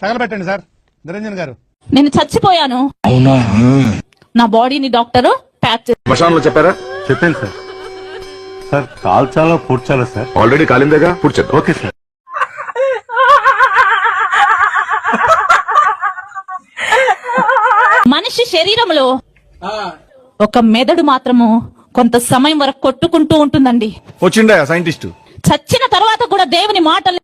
తగలబెట్టండి sir Niranjan గారు. నేను చచ్చిపోయాను. అవునా? నా బాడీని డాక్టర్ ప్యాక్ శ్మశానంలో చెప్పారా? చెప్పాను సార్. సార్ కాల్చాలో పూడ్చాలో సార్? ఆల్రెడీ కాలిందేగా, పూడ్చేద్దాం. Okay sir. మనిషి శరీరంలో ఒక మెదడు మాత్రము కొంత సమయం వరకు కొట్టుకుంటూ ఉంటుందండి. వచ్చిండా సైంటిస్ట్? చచ్చిన తర్వాత కూడా దేవుని మాటలు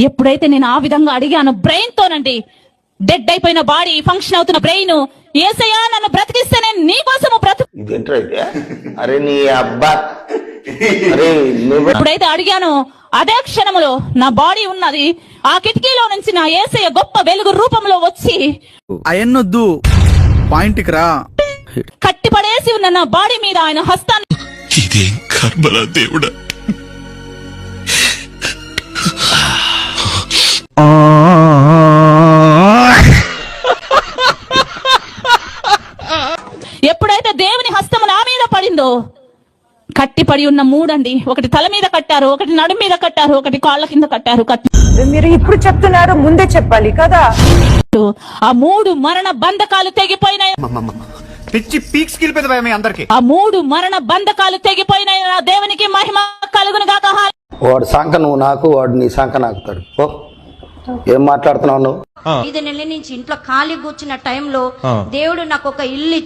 ఎప్పుడైతే నేను ఆ విధంగా అడిగాను బ్రెయిన్ తోనండి, డెడ్ అయిపోయిన బాడీ ఫంక్షన్ అవుతున్న బ్రెయిన్, యేసయ్యా నన్ను బ్రతికిస్తే నేను నీ కోసము ఇదేంట్రా ఇది? అరే నీ అబ్బా, అరే ఎప్పుడైతే అడిగానో అదే క్షణములో నా బాడీ ఉన్నది, ఆ కిటికీలో నుంచి నా యేసయ్య గొప్ప వెలుగు రూపంలో వచ్చి అయన్నొద్దు, పాయింట్కి రా. కట్టిపడేసి ఉన్న నా బాడీ మీద ఆయన హస్తాన్ని ఇదేం కర్మలా దేవుడా. ఎప్పుడైతే దేవుని హస్తము నా మీద పడిందో, కట్టిపడి ఉన్న మూడండి, ఒకటి తల మీద కట్టారు, ఒకటి నడుము మీద కట్టారు, ఒకటి కాళ్ళ కింద కట్టారు. మీరు ఇప్పుడు చెప్తున్నారు, ముందే చెప్పాలి కదా. ఆ మూడు మరణ బంధకాలు తెగిపోయినాయి. పిచ్చి పీక్స్ కిలిపోయింది మీ అందరికి. ఆ మూడు మరణ బంధకాలు తెగిపోయినాయి. నా దేవునికి మహిమ కలుగును గాక. వాడు సంక నువ్వు నాకు, వాడు నీ సంక నాకుతాడు. ఓ ఏం మాట్లాడుతున్నావు నువ్వు? 5 నెలల నుంచి ఇంట్లో ఖాళీ కూర్చున్న టైంలో దేవుడు నాకు ఒక ఇల్లు